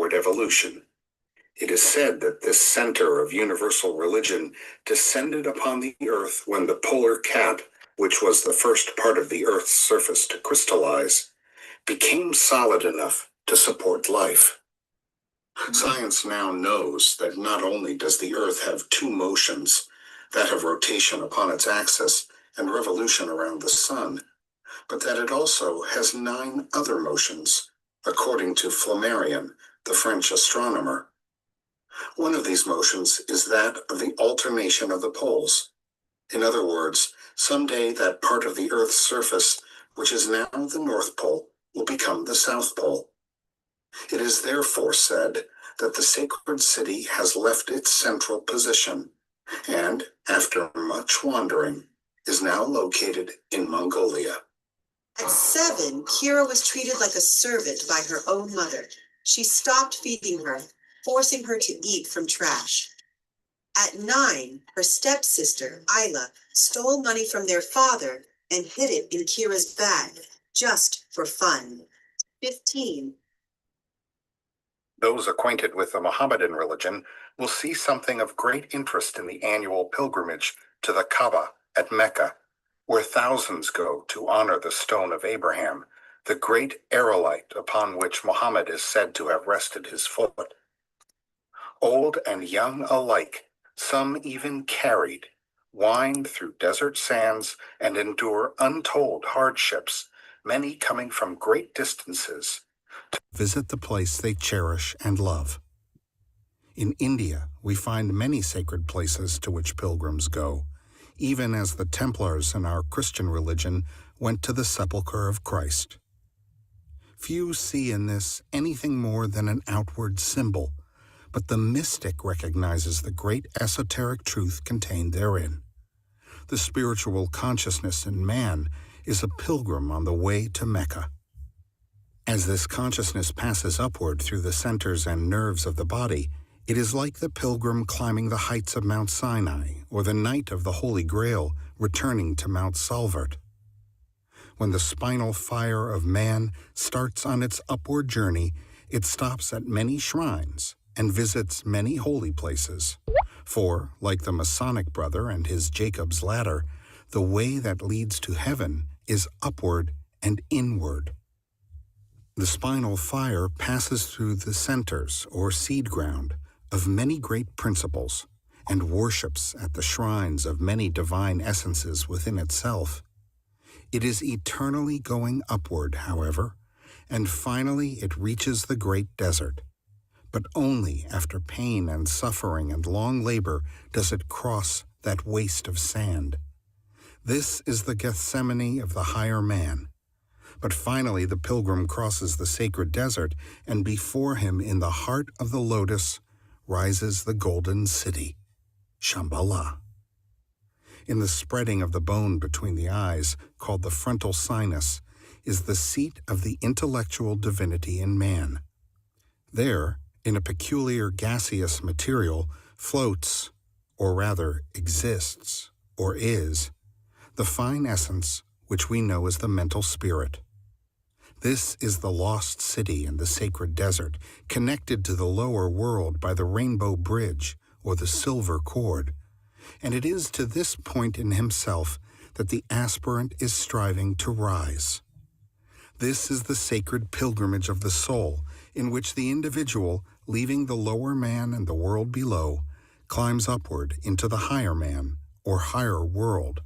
forward evolution. It is said that this center of universal religion descended upon the earth when the polar cap, which was the first part of the earth's surface to crystallize, became solid enough to support life. Science now knows that not only does the earth have two motions, that of rotation upon its axis and revolution around the sun, but that it also has 9 other motions, according to Flammarion, the French astronomer. One of these motions is that of the alternation of the poles. In other words, someday that part of the Earth's surface, which is now the North Pole, will become the South Pole. It is therefore said that the sacred city has left its central position, and, after much wandering, is now located in Mongolia. At 7, Kira was treated like a servant by her own mother. She stopped feeding her, forcing her to eat from trash. At 9, her stepsister, Isla, stole money from their father and hid it in Kira's bag, just for fun. 15. Those acquainted with the Mohammedan religion will see something of great interest in the annual pilgrimage to the Kaaba at Mecca, where thousands go to honor the stone of Abraham, the great aerolite upon which Muhammad is said to have rested his foot. Old and young alike, some even carried, wind through desert sands and endure untold hardships, many coming from great distances to visit the place they cherish and love. In India, we find many sacred places to which pilgrims go, even as the Templars in our Christian religion went to the sepulchre of Christ. Few see in this anything more than an outward symbol, but the mystic recognizes the great esoteric truth contained therein. The spiritual consciousness in man is a pilgrim on the way to Mecca. As this consciousness passes upward through the centers and nerves of the body, it is like the pilgrim climbing the heights of Mount Sinai or the Knight of the Holy Grail returning to Mount Salvert. When the spinal fire of man starts on its upward journey, it stops at many shrines and visits many holy places. For, like the Masonic brother and his Jacob's ladder, the way that leads to heaven is upward and inward. The spinal fire passes through the centers, or seed ground, of many great principles, and worships at the shrines of many divine essences within itself. It is eternally going upward, however, and finally it reaches the great desert. But only after pain and suffering and long labor does it cross that waste of sand. This is the Gethsemane of the higher man. But finally the pilgrim crosses the sacred desert, and before him in the heart of the lotus rises the golden city, Shambhala. In the spreading of the bone between the eyes, called the frontal sinus, is the seat of the intellectual divinity in man. There, in a peculiar gaseous material, floats, or rather exists, or is, the fine essence which we know as the mental spirit. This is the lost city in the sacred desert, connected to the lower world by the rainbow bridge or the silver cord, and it is to this point in himself that the aspirant is striving to rise. This is the sacred pilgrimage of the soul, in which the individual, leaving the lower man and the world below, climbs upward into the higher man, or higher world,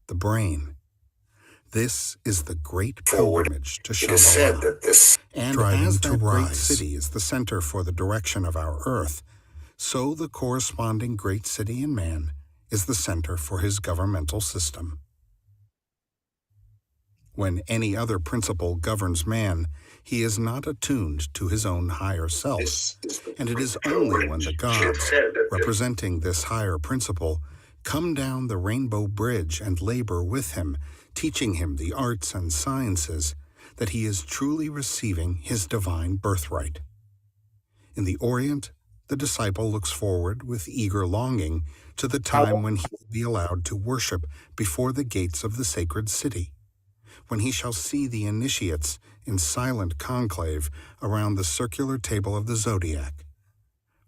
the brain. This is the great pilgrimage to Shambhala. It is said that this and as that great city is the center for the direction of our earth, so the corresponding great city in man is the center for his governmental system. When any other principle governs man, he is not attuned to his own higher self, and it is only when the gods, representing this higher principle, come down the rainbow bridge and labor with him, teaching him the arts and sciences, that he is truly receiving his divine birthright. In the Orient, the disciple looks forward with eager longing to the time when he will be allowed to worship before the gates of the sacred city. when he shall see the initiates in silent conclave around the circular table of the zodiac,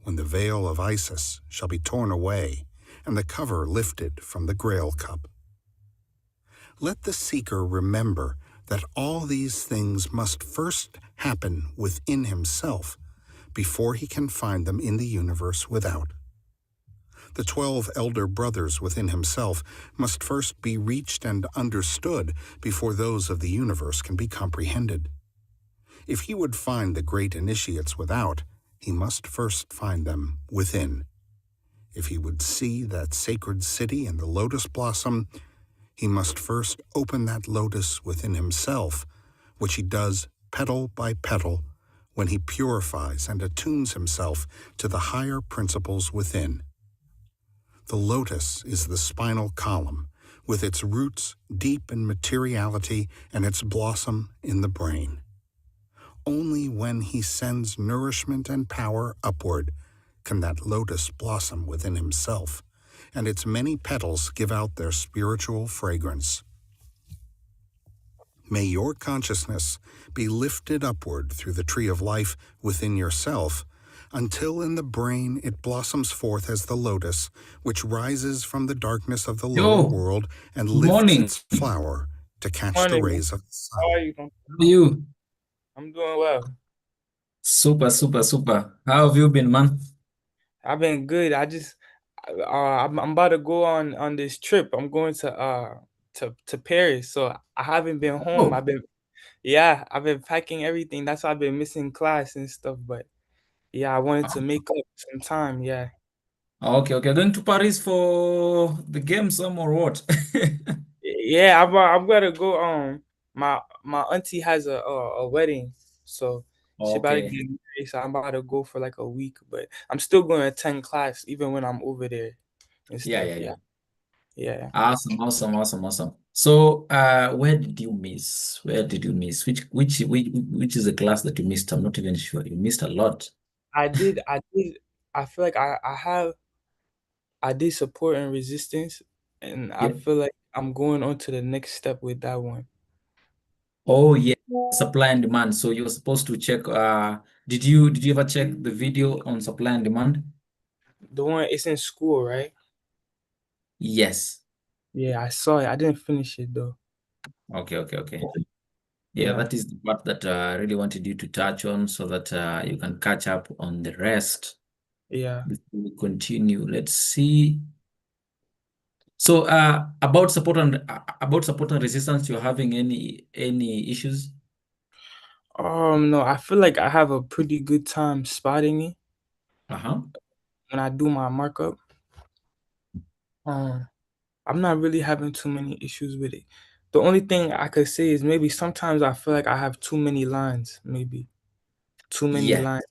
when the veil of Isis shall be torn away and the cover lifted from the Grail cup. Let the seeker remember that all these things must first happen within himself before he can find them in the universe without. The 12 elder brothers within himself must first be reached and understood before those of the universe can be comprehended. If he would find the great initiates without, he must first find them within. If he would see that sacred city in the lotus blossom, he must first open that lotus within himself, which he does petal by petal when he purifies and attunes himself to the higher principles within. The lotus is the spinal column, with its roots deep in materiality and its blossom in the brain. Only when he sends nourishment and power upward can that lotus blossom within himself, and its many petals give out their spiritual fragrance. May your consciousness be lifted upward through the tree of life within yourself, until in the brain it blossoms forth as the lotus, which rises from the darkness of the lower Yo, world and good lifts morning. its flower to catch the Morning. rays of the How sun. are you? How are you? I'm doing well. Super, super, super. How have you been, man? I've been good. I'm about to go on this trip. I'm going to Paris. So I haven't been home. Oh, I've been packing everything. That's why I've been missing class and stuff. But yeah, I wanted to make up some time. Yeah. okay, okay. Going to Paris for the game some or what? Yeah, I'm gonna go. My auntie has a wedding, so she about to get Okay. married. So I'm about to go for like a week, but I'm still going to attend class even when I'm over there and Yeah, stuff. yeah, yeah. Yeah. Awesome, awesome, awesome, awesome. So, where did you miss? Where did you miss? Which is the class that you missed? I'm not even sure. You missed a lot. I did. I feel like I did support and resistance, and I Yeah. feel like I'm going on to the next step with that one. Oh, yeah. Supply and demand. So you're supposed to check. Did you ever check the video on supply and demand? The one it's in school, right? Yes. Yeah, I saw it. I didn't finish it though. Okay, okay, okay. Yeah, Yeah. that is the part that I really wanted you to touch on so that you can catch up on the rest Yeah. before we continue. Let's see. So, about support and resistance, you're having any issues? No, I feel like I have a pretty good time spotting it Uh-huh. when I do my markup. Um, I'm not really having too many issues with it. The only thing I could say is maybe sometimes I feel like I have too many lines, maybe too many Yeah. lines.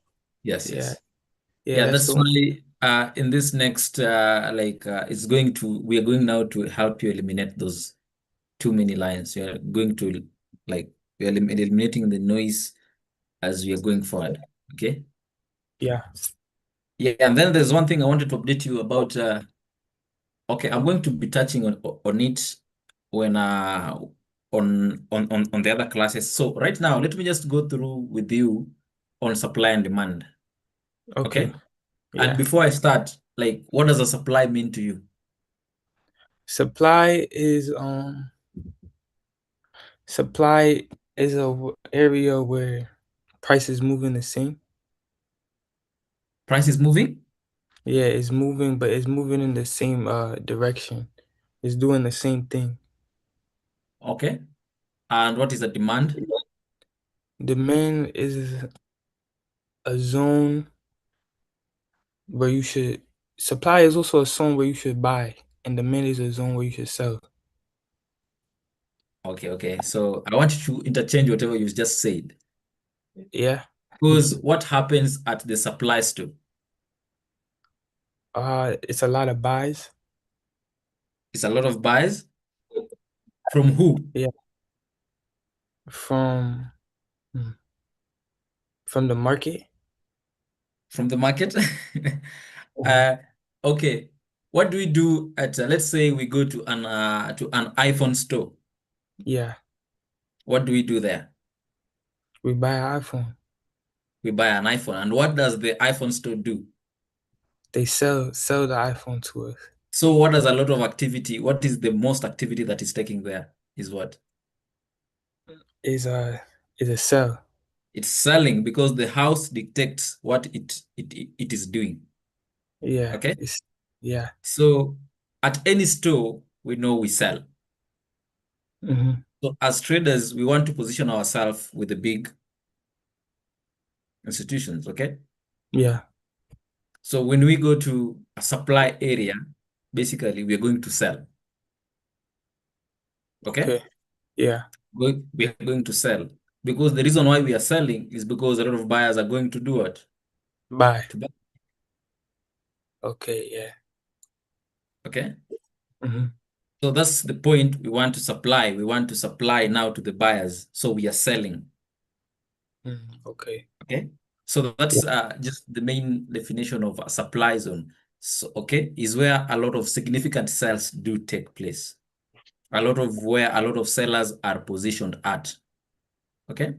Yes, Yeah, yes. yeah, Yeah, that's that's the only. why in this next we are going now to help you eliminate those too many lines. You're going to like we're eliminating the noise as we are going forward. Okay. Yeah. Yeah, and then there's one thing I wanted to update you about. Okay, I'm going to be touching on it when on the other classes. So right now, let me just go through with you on supply and demand. Okay. Okay. And Yeah. before I start, like, what does a supply mean to you? Supply is supply is area where price is moving the same. Price is moving? Yeah, it's moving, but it's moving in the same direction. It's doing the same thing. Okay. And what is the demand? Demand is a zone where you should supply is also a zone where you should buy, and demand is a zone where you should sell. Okay, okay. So I want you to interchange whatever you just said. Yeah. Because what happens at the supply store? It's a lot of buys. It's a lot of buys from who? Yeah. From hmm, from the market. From the market. Mhm. uh, okay. What do we do at let's say we go to an iPhone store. Yeah. What do we do there? We buy an iPhone. We buy an iPhone. And what does the iPhone store do? They sell the iPhone to us. So what does a lot of activity, what is the most activity that is taking there is what? Is a sell. It's selling because the house dictates what it is doing. Yeah. Okay. Yeah. So at any store, we know we sell. Mm-hmm. So as traders, we want to position ourselves with the big institutions. Okay. Yeah. So when we go to a supply area, basically we are going to sell. Okay. Yeah. We are going to sell because the reason why we are selling is because a lot of buyers are going to do what? Buy. To buy. Okay. Yeah. Okay. Mm-hmm. So that's the point we want to supply. We want to supply now to the buyers. So we are selling. Okay. Okay. So that's just the main definition of a supply zone. So, okay, is where a lot of significant sales do take place. A lot of where a lot of sellers are positioned at. Okay.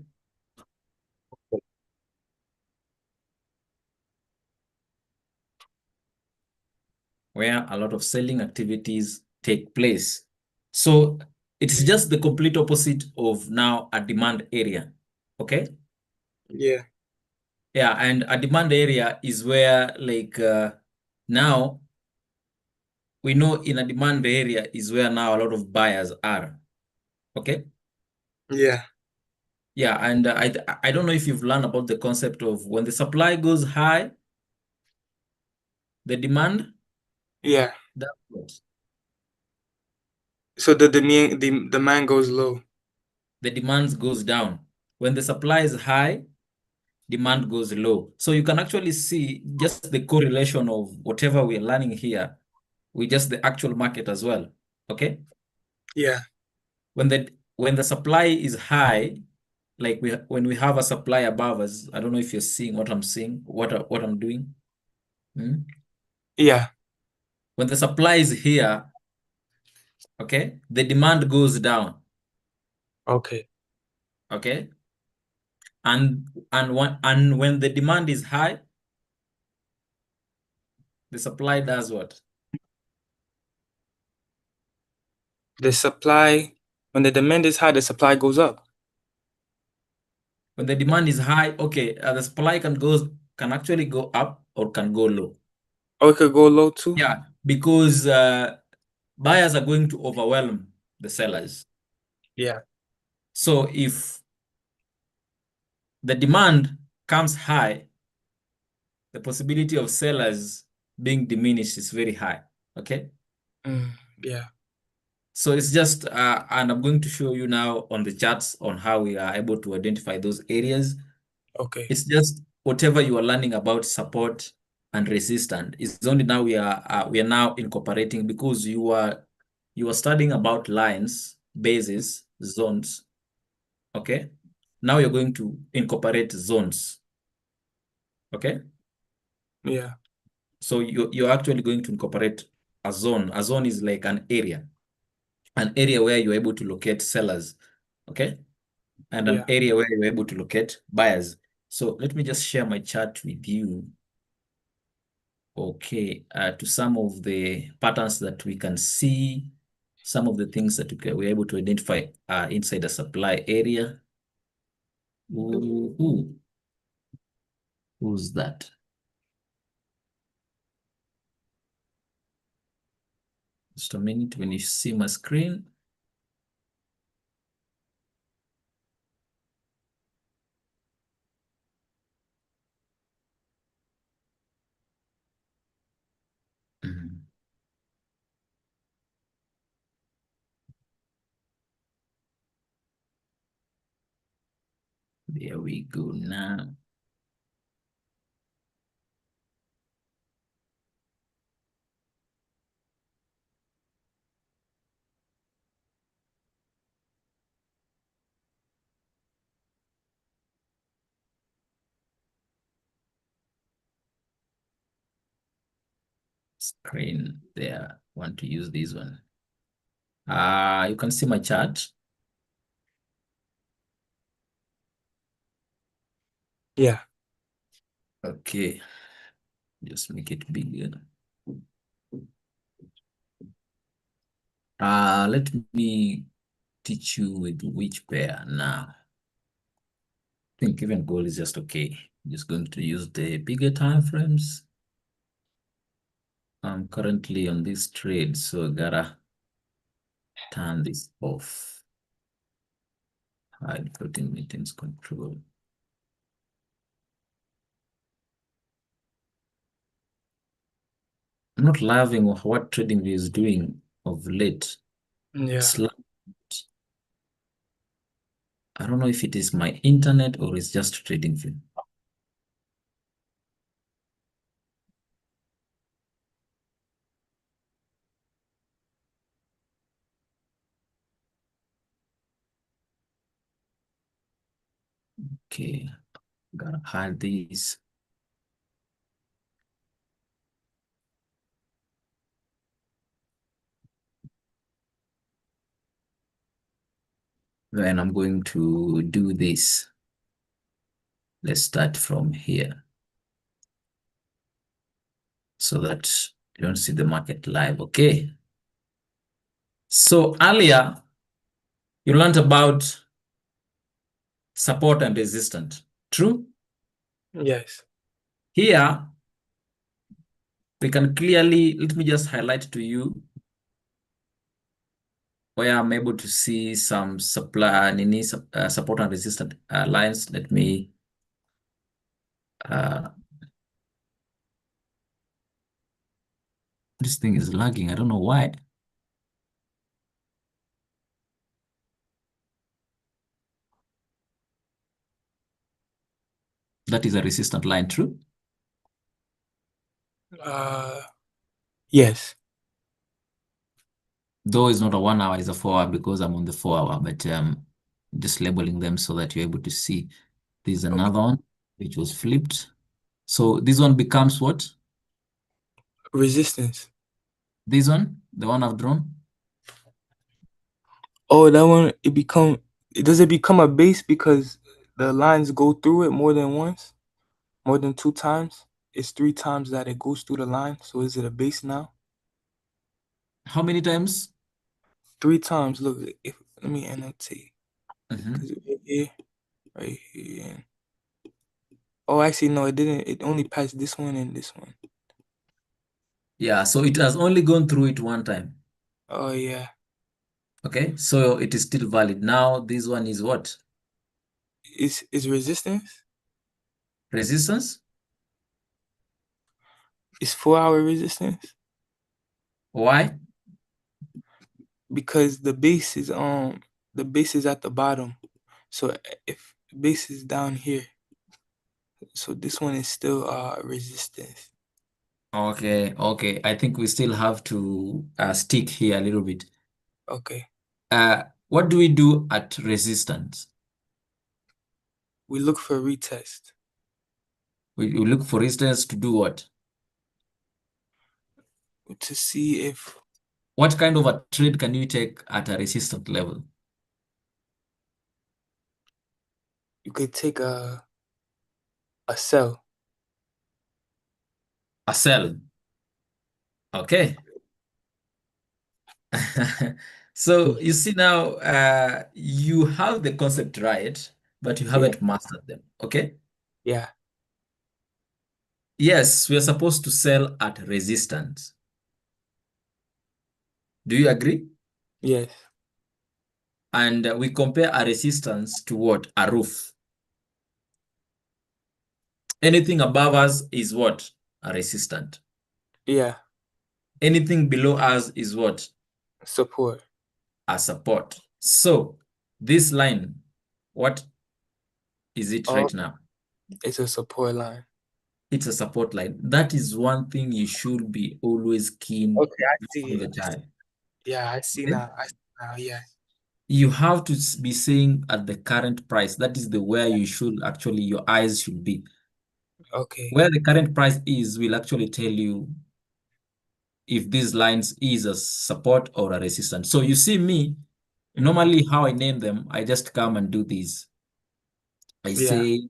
Where a lot of selling activities take place. So it's just the complete opposite of now a demand area. Okay. Yeah. Yeah, and a demand area is where like now we know in a demand area is where now a lot of buyers are. Okay. Yeah. Yeah, and I don't know if you've learned about the concept of when the supply goes high, the demand, Yeah. that's what So the demand goes low. the demand goes down. When the supply is high, demand goes low. So you can actually see just the correlation of whatever we're learning here with just the actual market as well. Okay. Yeah. When the supply is high, like when we have a supply above us, I don't know if you're seeing what I'm seeing, what I'm doing. Hmm? Yeah. When the supply is here, okay, the demand goes down. Okay. Okay. And when the demand is high, the supply does what? The supply, when the demand is high, the supply goes up. When the demand is high, okay, the supply can actually go up or can go low. Or it could go low too. Yeah, because buyers are going to overwhelm the sellers. Yeah. So if the demand comes high, the possibility of sellers being diminished is very high. Okay. Yeah. So it's just, and I'm going to show you now on the charts on how we are able to identify those areas. Okay. It's just whatever you are learning about support and resistance. It's only now we are now incorporating because you are studying about lines, bases, zones. Okay. Now you're going to incorporate zones. Okay. Yeah. So you're actually going to incorporate a zone. A zone is like an area where you're able to locate sellers. Okay. And an Yeah. area where you're able to locate buyers. So let me just share my chart with you. Okay, to some of the patterns that we can see, some of the things that we're able to identify inside the supply area. Who's that? Just a minute when you see my screen. There we go now. Screen there. Want to use this one. You can see my chart. Yeah. Okay. Just make it bigger. Let me teach you with which pair now. I think even gold is just okay. I'm just going to use the bigger time frames. I'm currently on this trade, so I gotta turn this off. Hide floating meetings control. I'm not loving what TradingView is doing of late. Yeah. I don't know if it is my internet or it's just TradingView. Okay, gotta hide these. Then I'm going to do this. Let's start from here so that you don't see the market live, okay? So earlier, you learned about support and resistance, true? Yes. Here, we can clearly, let me just highlight to you where I'm able to see some support and resistance lines. Let me this thing is lagging. I don't know why. That is a resistant line, true? Yes. Though it's not a 1 hour, it's a 4 hour because I'm on the 4 hour, but just labeling them so that you're able to see. There's another one which was flipped. So this one becomes what? Resistance. This one, the one I've drawn? Oh, that one, does it become a base because the lines go through it more than once? More than 2 times? It's 3 times that it goes through the line. So is it a base now? How many times? 3 times. Look, let me annotate. Mhm. Because right here. Oh, actually, no, it didn't. It only passed this one and this one. Yeah, so it has only gone through it one time. Oh, yeah. Okay, so it is still valid. Now this one is what? Is resistance? Resistance? It's 4-hour resistance Why? because the base is at the bottom. So if the base is down here, so this one is still resistance. Okay, okay. I think we still have to stick here a little bit. Okay. What do we do at resistance? We look for retest. We look for resistance to do what? To see if What kind of a trade can you take at a resistant level? you could take a sell. A sell. Okay. So you see now, you have the concept right, but you Yeah. haven't mastered them. Okay. Yeah. Yes, we are supposed to sell at resistance. Do you agree? Yes. And we compare a resistance to what? A roof. Anything above us is what? A resistant. Yeah. Anything below us is what? Support. A support. So this line, what is it right now? It's a support line. It's a support line. That is one thing you should be always keen Okay, I see on the it. time. Yeah, I see Okay? now. Yeah. You have to be saying at the current price. That is the where you should actually, your eyes should be. Okay. Where the current price is will actually tell you if these lines is a support or a resistance. So you see me, normally how I name them, I just come and do this. I Yeah. say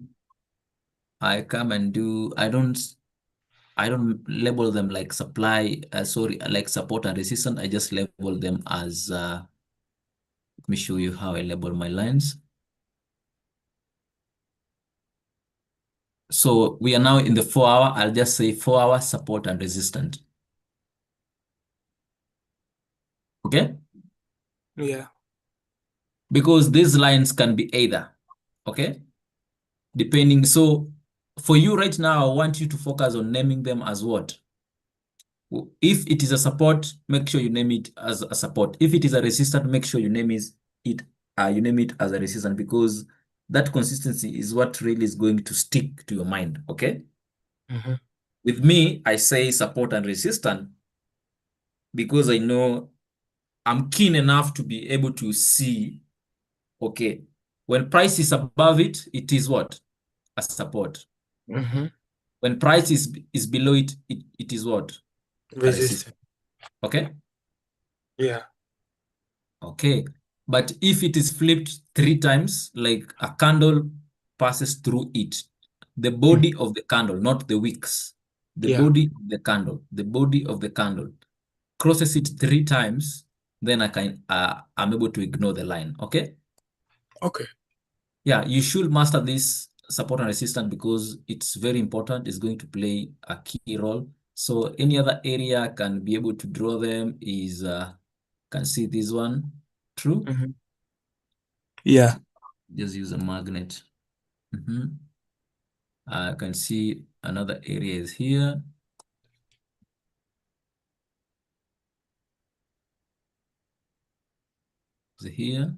I come and do, I don't label them like supply, like support and resistance. I just label them as, let me show you how I label my lines. So we are now in the 4 hour. I'll just say 4 hour support and resistance. Okay? Yeah. Because these lines can be either, okay? Depending. So for you right now, I want you to focus on naming them as what? If it is a support, make sure you name it as a support. If it is a resistance, make sure you name it you name it as a resistance, because that consistency is what really is going to stick to your mind. Okay. Mm-hmm. With me, I say support and resistance because I know I'm keen enough to be able to see, okay, when price is above it, it is what? A support. Mm-hmm. When price is below it, it is what? A resistance. Resistant. Okay. Yeah. Okay. But if it is flipped 3 times, like a candle passes through it, the body of the candle, not the wicks, the Yeah. body of the body of the candle crosses it 3 times, then I'm able to ignore the line. Okay. Okay. Yeah, you should master this support and resistance because it's very important. It's going to play a key role. So any other area can be able to draw them is can see this one. True. Mm-hmm. Yeah. Just use a magnet. I can see another area is here. Is here.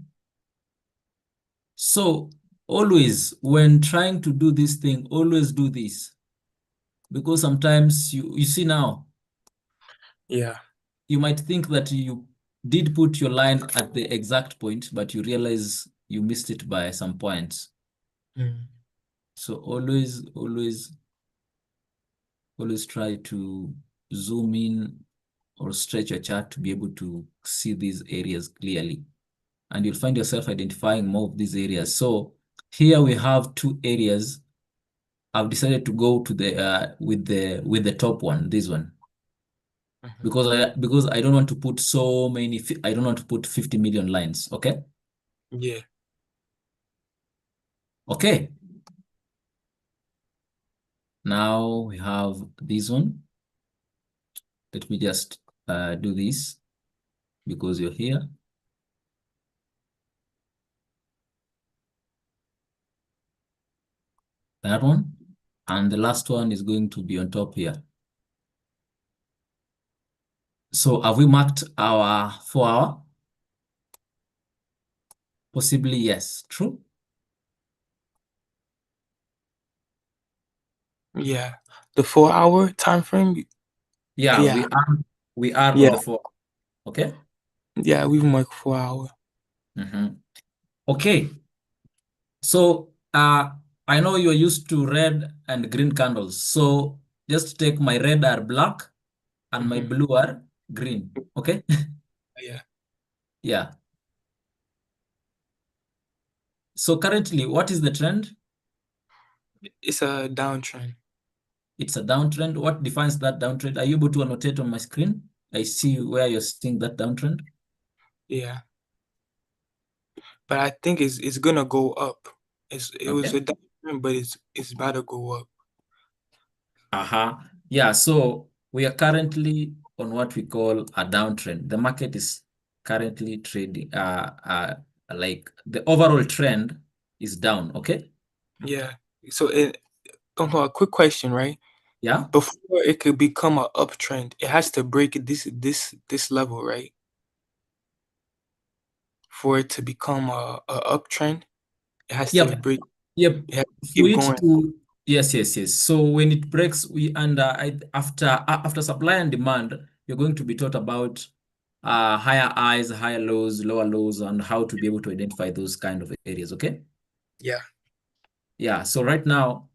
So always when trying to do this thing, always do this. Because sometimes you see now, Yeah. you might think that you did put your line at the exact point, but you realize you missed it by some points. Mm. So always try to zoom in or stretch your chart to be able to see these areas clearly. And you'll find yourself identifying more of these areas. So here we have 2 areas. I've decided to go to the with the top one, this one. Mm-hmm. Because I don't want to put so many, I don't want to put 50 million lines. Okay. Yeah. Okay. Now we have this one. Let me just do this because you're here. That one. And the last one is going to be on top here. So have we marked our 4 hour? Possibly, yes. True. Yeah. The 4 hour time frame. Yeah, Yeah. we are Yeah. on the 4. Okay. Yeah. We've marked 4 hour. Okay. So I know you're used to red and green candles. So just take my red are black and my Mm-hmm. blue are green. Okay. Yeah. Yeah. So currently, what is the trend? It's a downtrend. It's a downtrend. What defines that downtrend? Are you able to annotate on my screen? I see where you're seeing that downtrend. Yeah. But I think it's gonna go up. It was Okay. a downtrend, but it's about to go up. Yeah. So we are currently on what we call a downtrend. The market is currently trading. Like the overall trend is down. Okay. Yeah. So a quick question, right? Yeah. Before it could become an uptrend, it has to break this level, right? For it to become a uptrend, it has to Yep. break. Yep. It has to For keep it going. to yes. So when it breaks, after supply and demand, you're going to be taught about higher highs, higher lows, lower lows, and how to be able to identify those kind of areas. Okay. Yeah. Yeah. So right now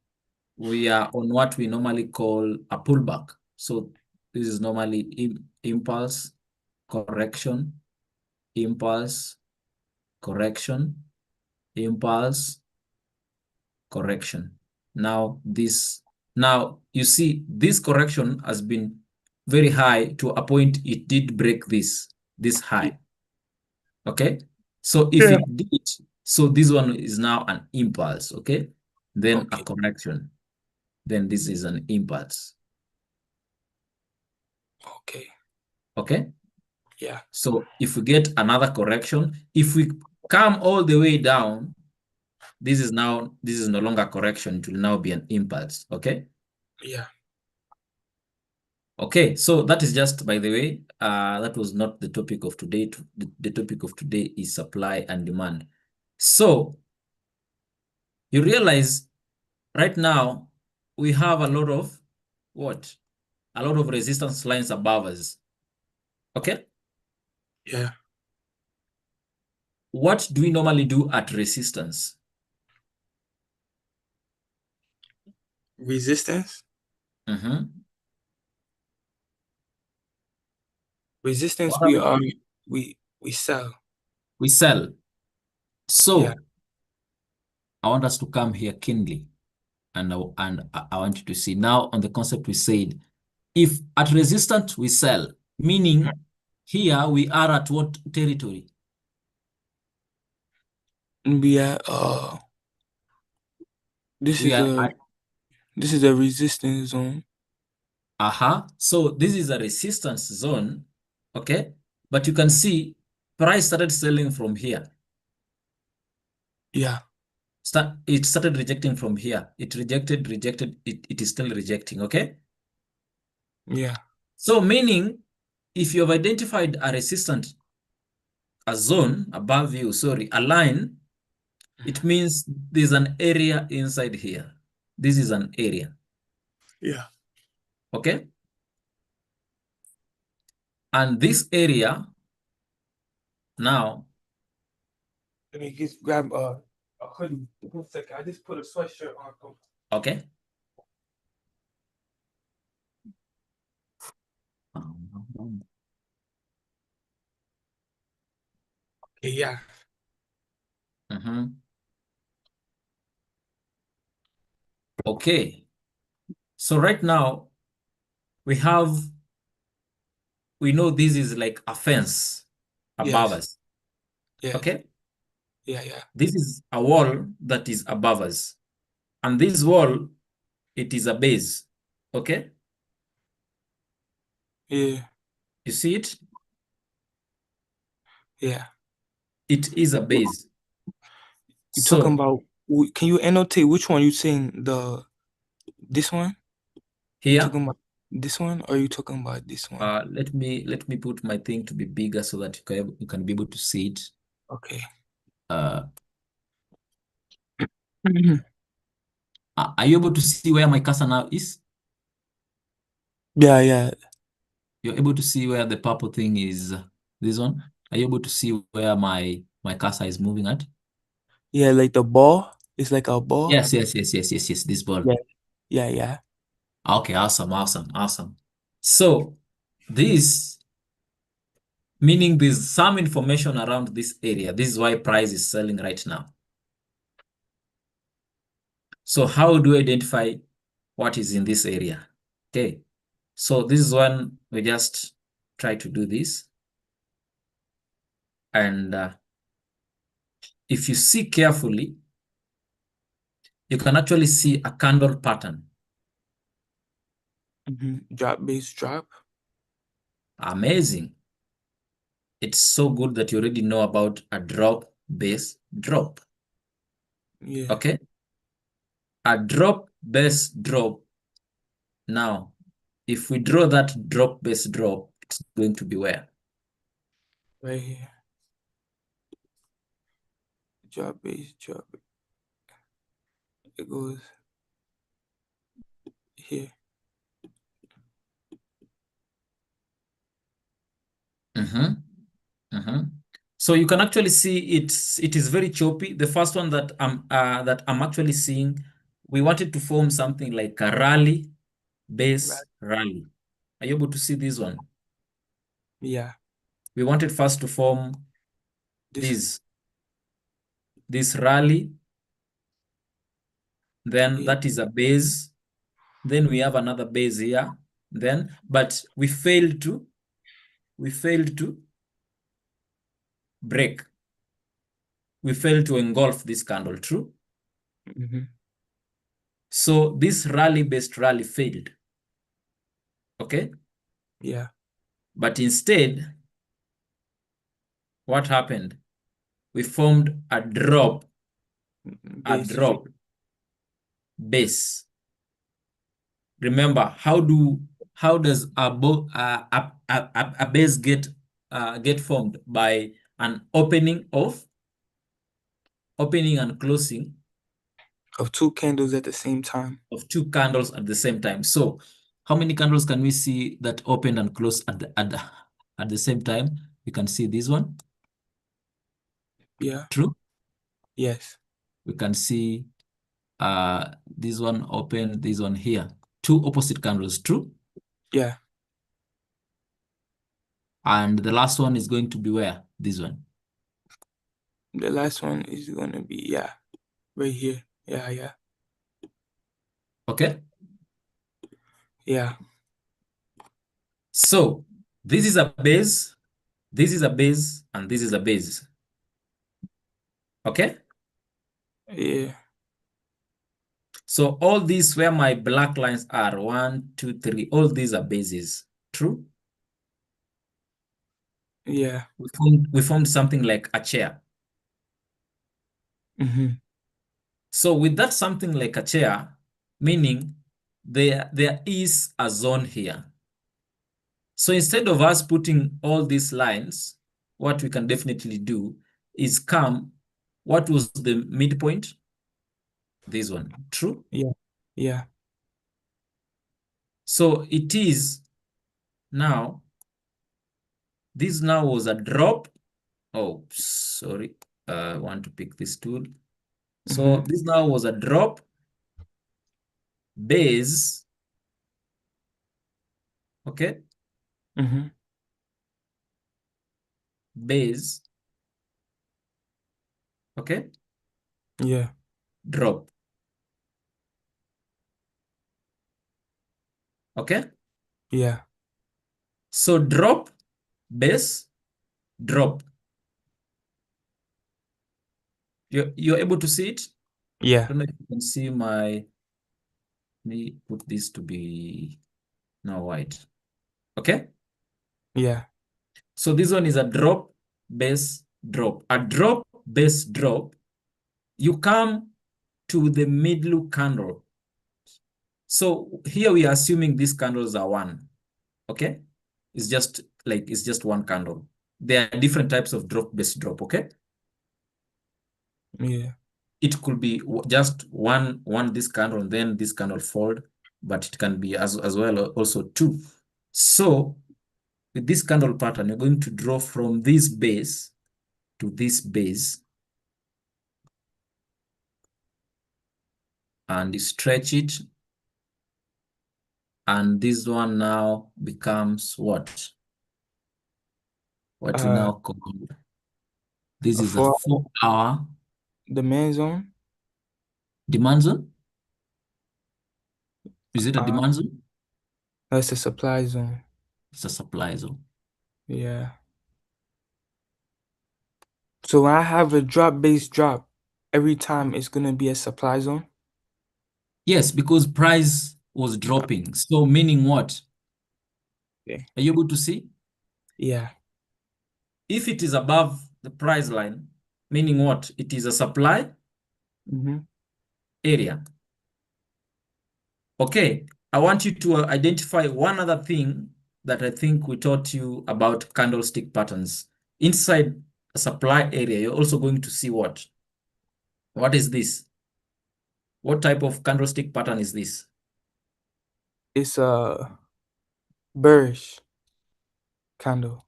we are on what we normally call a pullback. So this is normally impulse, correction, impulse, correction, impulse, correction. Now you see this correction has been very high to a point it did break this high. Okay, so if Yeah. it did, so this one is now an impulse. Okay, then a Okay. correction, then this is an impulse. Okay. Okay, Yeah. so if we get another correction, if we come all the way down, this is no longer correction, it will now be an impulse. Okay. Yeah. Okay, so that is just, by the way, that was not the topic of today. The topic of today is supply and demand. So you realize right now we have a lot of what? A lot of resistance lines above us. Okay? Yeah. What do we normally do at resistance? Resistance. Resistance. What are We sell. we sell. So Yeah. I want us to come here keenly, and I want you to see now on the concept we said. If at resistance we sell, meaning here we are at what territory? We are this We is are a at, resistance zone. So this is a resistance zone, okay? But you can see price started selling from here. Yeah. It started rejecting from here. It rejected, it is still rejecting, okay? Yeah. So meaning, if you have identified a resistance, a zone above you, sorry, a line, it means there's an area inside here. This is an area, Yeah. okay? And this area now, Let me just grab a hoodie. 1 second. I just put a sweatshirt on. okay? Okay, yeah. Okay. So right now, we know this is like a fence above Yes. us, Yes. okay? Yeah, yeah. This is a wall that is above us. And this wall, it is a base, okay? Yeah. You see it? Yeah. It is a base. You talking So about? Can you annotate which one you saying? This one? You here, talking about this one, or you talking about this one? let me put my thing to be bigger so that you can be able to see it. Okay. Are you able to see where my cursor now is? Yeah, yeah. You're able to see where the purple thing is, this one? Are you able to see where my cursor is moving at? Yeah, like the ball. It's like a ball. Yes, this ball. Yeah. Yeah, yeah. Okay, awesome. So this, meaning there's some information around this area. This is why price is selling right now. So how do we identify what is in this area? Okay, so this is when we just try to do this. And if you see carefully, you can actually see a candle pattern. Drop, base, drop. Amazing. It's so good that you already know about a drop, base, drop. Yeah. Okay. A drop, base, drop. Now, if we draw that drop, base, drop, it's going to be where? Right here. Drop, base, drop. It goes here. So you can actually see it is very choppy. The first one that I'm actually seeing, we wanted to form something like a rally, base, rally. Are you able to see this one? Yeah. We wanted first to form this rally, Then Yeah. that is a base. Then we have another base here. Then, but we failed to break. We failed to engulf this candle, true? Mm-hmm. So this rally-based rally failed. Okay? Yeah. But instead, what happened? We formed a drop Basically. base. Remember, how does a base get formed? By an opening and closing Of two candles at the same time. of two candles at the same time. So how many candles can we see that opened and closed at the same time? We can see this one. Yeah. True. Yes. We can see this one open, this one here. Two opposite candles, true? Yeah. And the last one is going to be where? This one. The last one is gonna be right here. Yeah. Okay. Yeah. So this is a base, this is a base, and this is a base. Okay. Yeah. So all these where my black lines are, 1, 2, 3, all these are bases. True? Yeah. We formed something like a chair. Mm-hmm. So with that something like a chair, meaning there is a zone here. So instead of us putting all these lines, what we can definitely do is come, what was the midpoint? This one, true? Yeah. Yeah. So it is now, this now was a drop. Oh, sorry. I want to pick this tool. So this now was a drop, base, okay? Mm-hmm. Base, okay? Yeah. Drop, okay? Yeah. So drop, base, drop. You're able to see it? I Yeah. don't know if you can see let me put this to be now white. Okay? Yeah. So this one is a drop, base, drop. A drop, base, drop. You come to the middle candle. So here we are assuming these candles are one. Okay? It's just one candle. There are different types of drop, base, drop. Okay? Yeah. It could be just one this candle and then this candle fold, but it can be as well also two. So with this candle pattern, you're going to draw from this base to this base and you stretch it, and this one now becomes what? What we now call, this is a For 4-hour demand zone. demand zone. Is it a Uh, demand zone? that's the supply zone. It's a supply zone. Yeah. So when I have a drop base drop, every time it's gonna be a supply zone. Yes, because price was dropping. So meaning what? Okay. Are you able to see? Yeah. If it is above the price line, meaning what? It is a supply Mm-hmm. area. Okay, I want you to identify one other thing that I think we taught you about candlestick patterns. Inside a supply area, you're also going to see what? What is this? What type of candlestick pattern is this? It's a bearish candle.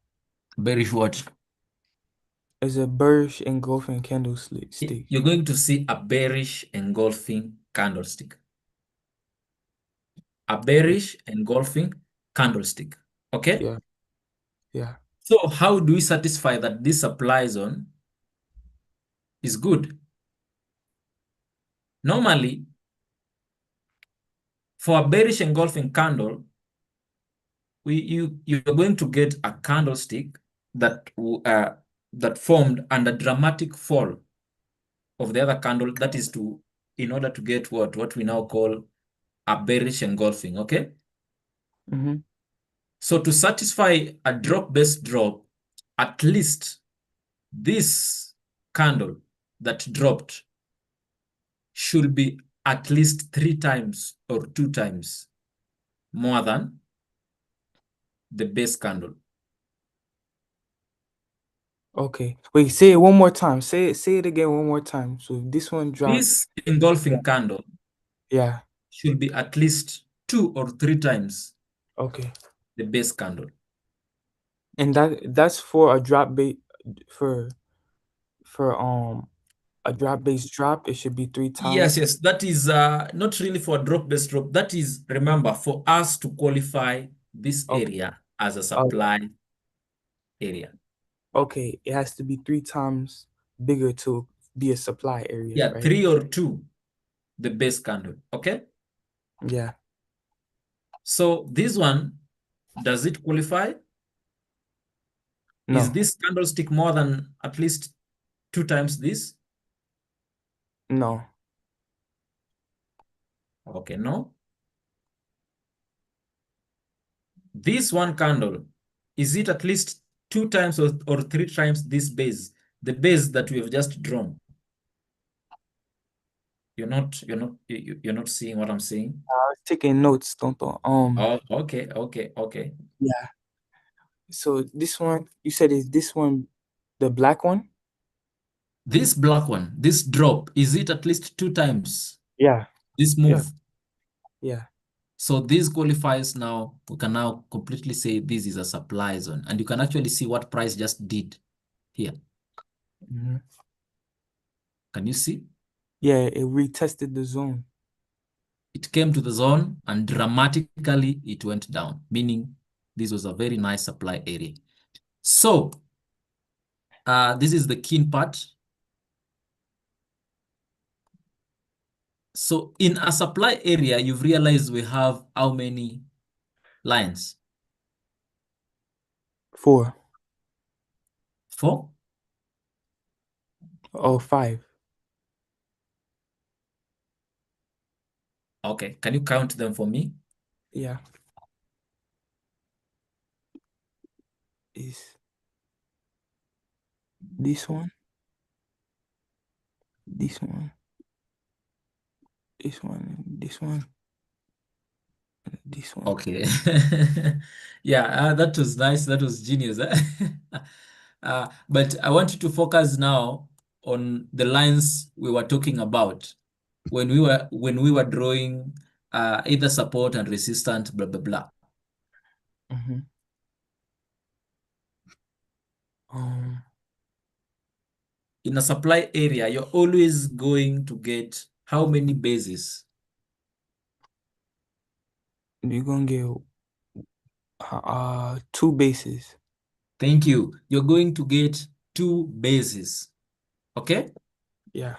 Bearish what? It's a bearish engulfing candlestick. You're going to see a bearish engulfing candlestick. A bearish engulfing candlestick. Okay? Yeah. Yeah. So how do we satisfy that this supply zone is good? Normally, For a bearish engulfing candle, you're going to get a candlestick that that formed under dramatic fall of the other candle. That is in order to get what we now call a bearish engulfing. Okay. Mm-hmm. So to satisfy a drop-based drop, at least this candle that dropped should be at least 3 times or 2 times more than the base candle. Okay. Wait, say it one more time. Say it again one more time. So if this one dropped, This engulfing candle yeah. should be at least 2 or 3 times Okay. the base candle. And that's for a drop base for a drop base drop. It should be 3 times. Yes, that is not really for a drop-based drop. That is, remember, for us to qualify this Okay. area as a supply area. Okay, it has to be 3 times bigger to be a supply area, Yeah, right? 3 or 2, the base candle. Okay. Yeah. So this one, does it qualify? No. Is this candlestick more than at least 2 times this? No. Okay, no. This one candle, is it at least 2 times or 3 times this base, the base that we have just drawn? You're not seeing what I'm saying? I was taking notes, Tonto. Oh, okay. Yeah. So this one, you said is this one the black one? This black one, this drop, is it at least 2 times Yeah. this move? Yeah. So this qualifies now. We can now completely say this is a supply zone, and you can actually see what price just did here. Mm-hmm. Can you see? Yeah, it retested the zone. It came to the zone and dramatically it went down, meaning this was a very nice supply area. So this is the keen part. So in a supply area, you've realized we have how many lines? 4. 4? Oh, 5. Okay, can you count them for me? Yeah. Is this one? This one? This one? This one? This one? Okay. Yeah, that was nice. That was genius. But I want you to focus now on the lines we were talking about when we were drawing either support and resistance, blah blah blah. Mm-hmm. In a supply area, you're always going to get how many bases? You're gonna get 2 bases. Thank you. You're going to get 2 bases. Okay? Yeah.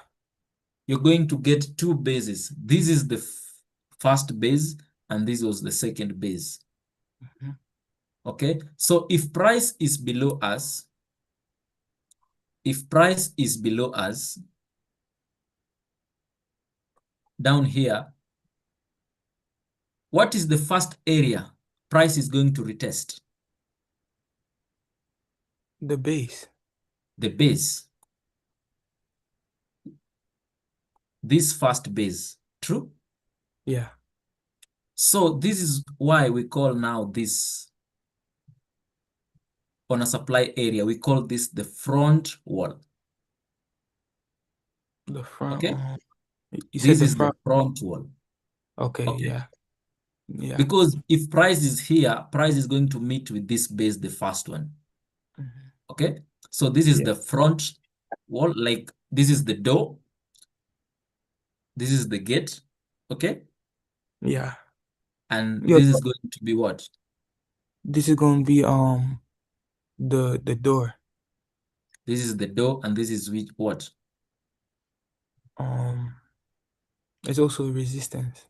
You're going to get 2 bases. This is the first base, and this was the second base. Mm-hmm. Okay? So if price is below us, down here, what is the first area price is going to retest? The base. The base. This first base. True? Yeah. So this is why we call now this, on a supply area, we call this the front wall. The front. Okay? You said This the is front. the front wall. Okay, Okay. yeah. Yeah. Because if price is here, price is going to meet with this base, the first one. Mm-hmm. Okay? So this is Yeah. the front wall, like this is the door. This is the gate. Okay? Yeah. And Yeah. this is going to be what? This is gonna be the door. This is the door, and this is what? It's also resistance.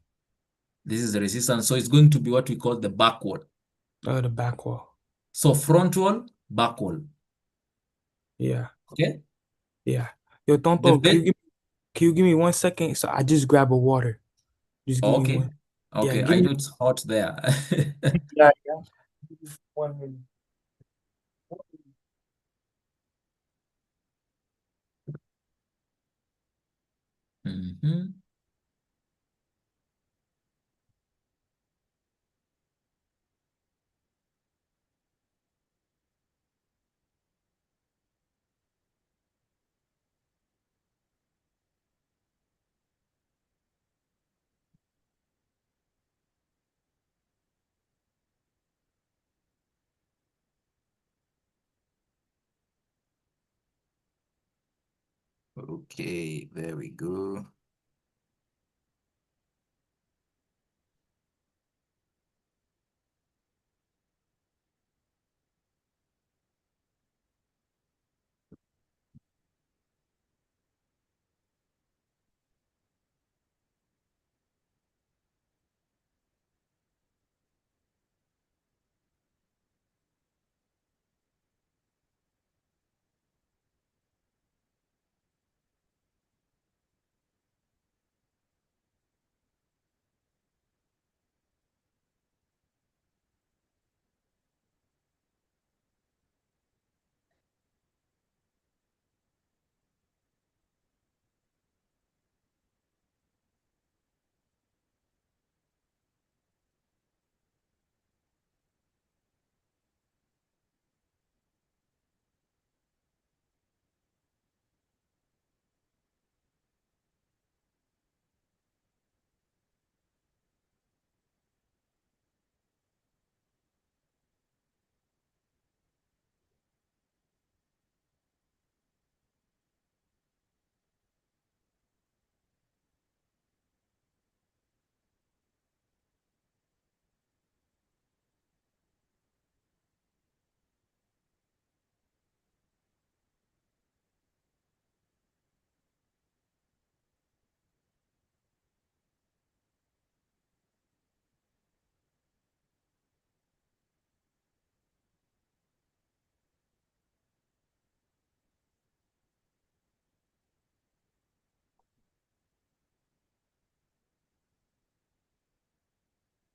This is the resistance. So it's going to be what we call the back wall. The back wall. So front wall, back wall. Yeah. Okay. Yeah. Yo, The Tonto, bed. can you give me 1 second? So I just grab a water. Just give me Okay. one. Yeah, Okay. give I me. know it's hot there. Yeah, yeah. 1 minute. Mhm. Okay, there we go.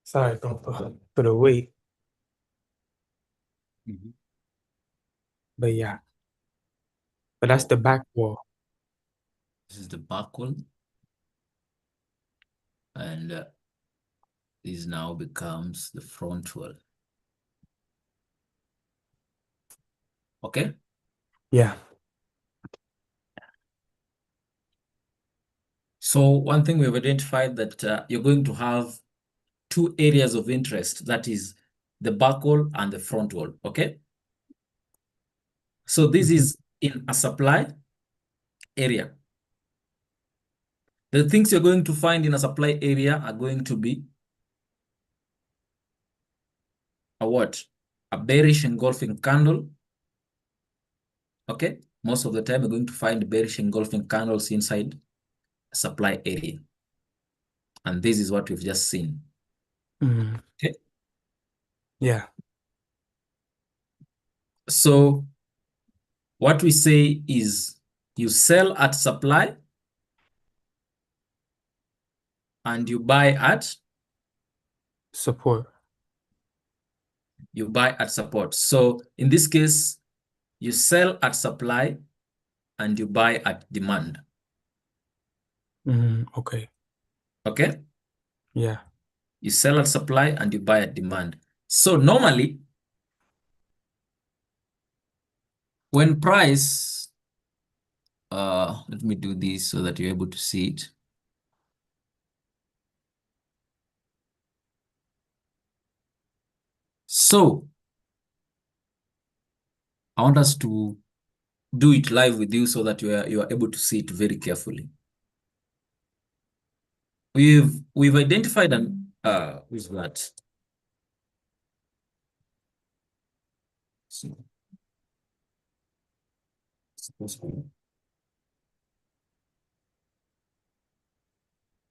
Sorry, Tonto, for the wait. Mhm. But yeah. But that's the back wall. This is the back wall, and this now becomes the front wall. Okay. Yeah. So one thing we've identified that you're going to have two areas of interest, that is the back wall and the front wall. Okay. So this is in a supply area. The things you're going to find in a supply area are going to be a what? A bearish engulfing candle. Okay. Most of the time, you're going to find bearish engulfing candles inside a supply area. And this is what we've just seen. Mhm. Okay. Yeah. So what we say is you sell at supply and you buy at Support. support. So in this case, you sell at supply and you buy at demand. Okay. Okay? Yeah. You sell at supply and you buy at demand. So normally, when price, let me do this so that you're able to see it. So I want us to do it live with you so that you are able to see it very carefully. We've identified an who's that? So,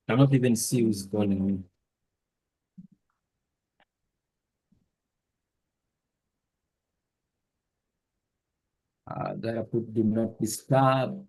cannot even see who's calling me. Gotta put do not disturb.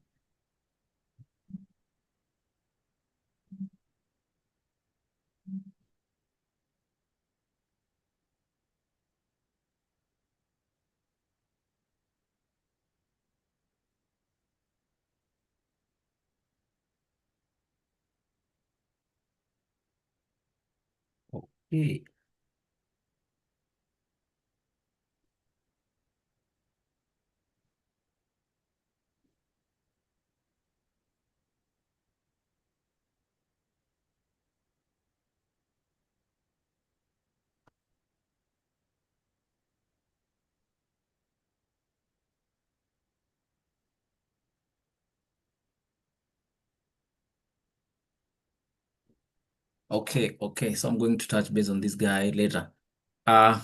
Okay. Okay. So I'm going to touch base on this guy later. There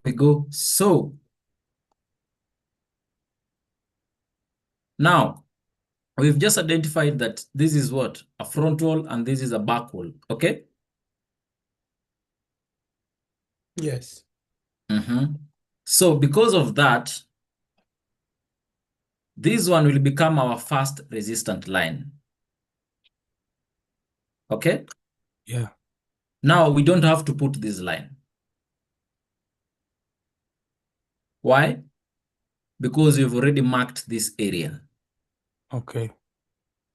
we go. So now we've just identified that this is what? A front wall and this is a back wall. Okay? Yes. So because of that, this one will become our first resistant line. Okay? Yeah. Now we don't have to put this line. Why? Because we've already marked this area. Okay.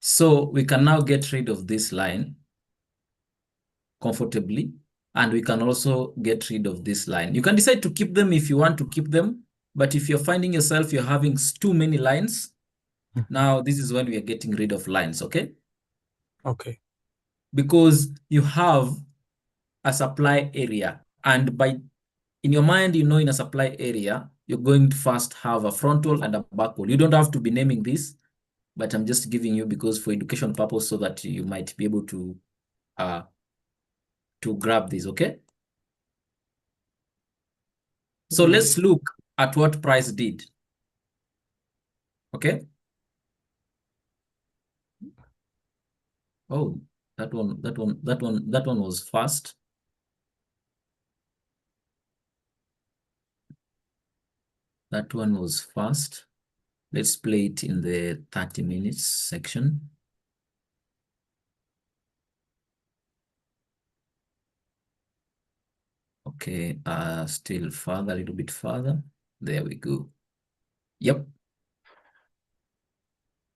So we can now get rid of this line comfortably, and we can also get rid of this line. You can decide to keep them if you want to keep them, but if you're finding yourself, you're having too many lines, now this is when we are getting rid of lines, okay? Okay. Because you have a supply area, and in your mind, you know, in a supply area, you're going to first have a frontal and a back wall. You don't have to be naming this, but I'm just giving you because for education purpose, so that you might be able to grab this, okay? So let's look at what price did. Okay. Oh, that one was fast. That one was fast. Let's play it in the 30 minutes section. Okay, still further, a little bit further. There we go. Yep.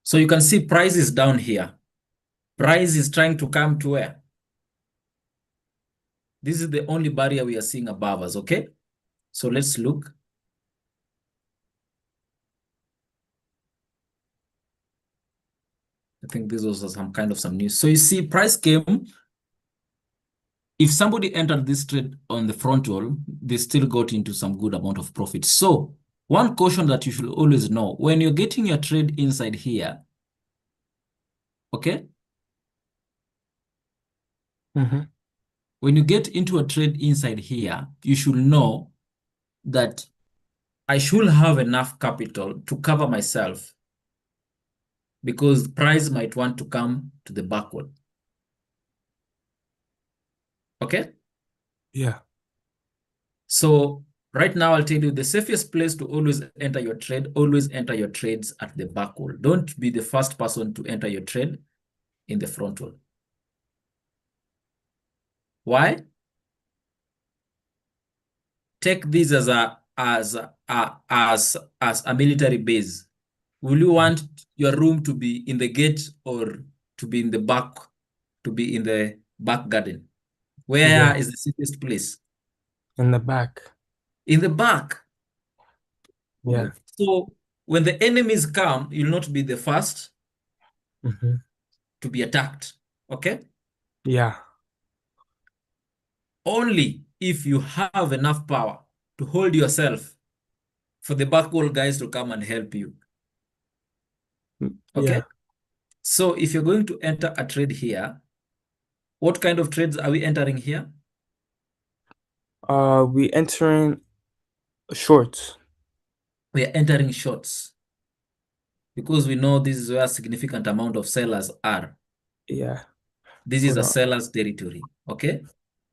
So you can see price is down here. Price is trying to come to where? This is the only barrier we are seeing above us, okay? So let's look. I think this was some kind of some news. So you see price came. If somebody entered this trade on the front wall, they still got into some good amount of profit. So one caution that you should always know, when you're getting your trade inside here, okay? When you get into a trade inside here, you should know that I should have enough capital to cover myself because price might want to come to the back wall. Okay? Yeah. So right now, I'll tell you the safest place to always enter your trade, always enter your trades at the back wall. Don't be the first person to enter your trade in the front wall. Why? Take this as a military base. Will you want your room to be in the gate or to be in the back, to be in the back garden? Where is the safest place? In the back. In the back. Yeah. So when the enemies come, you'll not be the first to be attacked. Okay? Yeah. Only if you have enough power to hold yourself for the back wall guys to come and help you. Okay? Yeah. So if you're going to enter a trade here, what kind of trades are we entering here? We entering shorts. We are entering shorts because we know this is where a significant amount of sellers are. Yeah. This is a seller's territory. Okay?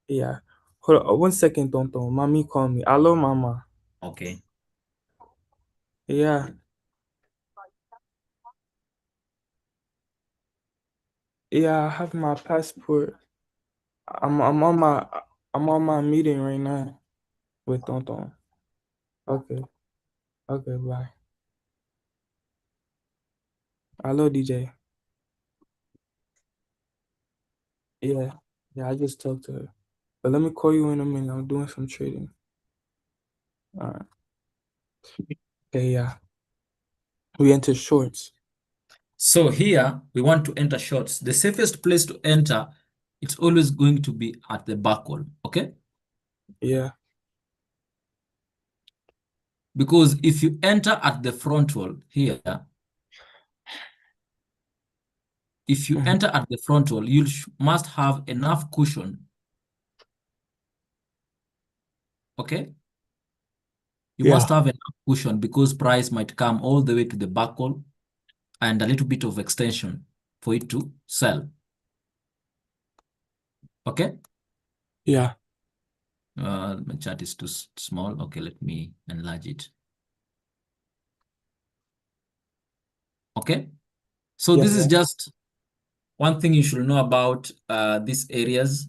Yeah. Hold on 1 second, Tonton. Mommy call me. Hello, Mama. Okay. Yeah. Yeah, I have my passport. I'm on my meeting right now with Tonton. Okay. Okay, bye. Hello, DJ. Yeah. Yeah, I just talked to her. But let me call you in a minute. I'm doing some trading. All right. Okay, yeah. We enter shorts. So here we want to enter shorts. The safest place to enter, it's always going to be at the back wall, okay? Yeah. Because if you enter at the front wall here, if you Mhm. enter at the front wall, you must have enough cushion, okay? You must Yeah. have enough cushion because price might come all the way to the back wall and a little bit of extension for it to sell, okay? Yeah. My chart is too small. Okay, let me enlarge it. Okay, so Yeah. this is Yeah. just one thing you should know about these areas.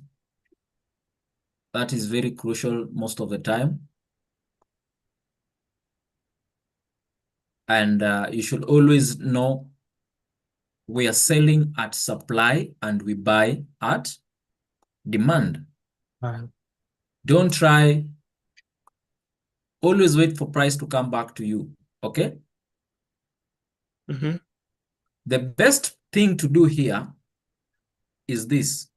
That is very crucial most of the time. And you should always know we are selling at supply and we buy at demand. Don't try, always wait for price to come back to you, okay? Mm-hmm. The best thing to do here is this,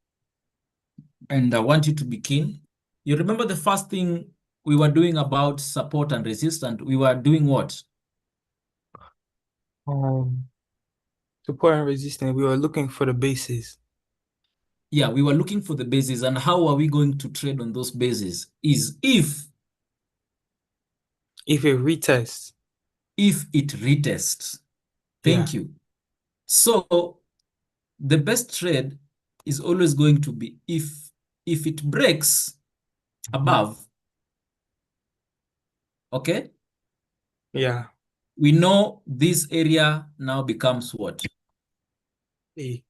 and I want you to be keen. You remember the first thing we were doing about support and resistance? We were doing what? Support and resistance. We were looking for the bases. Yeah, we were looking for the bases, and how are we going to trade on those bases? Is if If it retests. it retests. Thank you. So the best trade is always going to be if it breaks above, okay? Yeah. We know this area now becomes what? If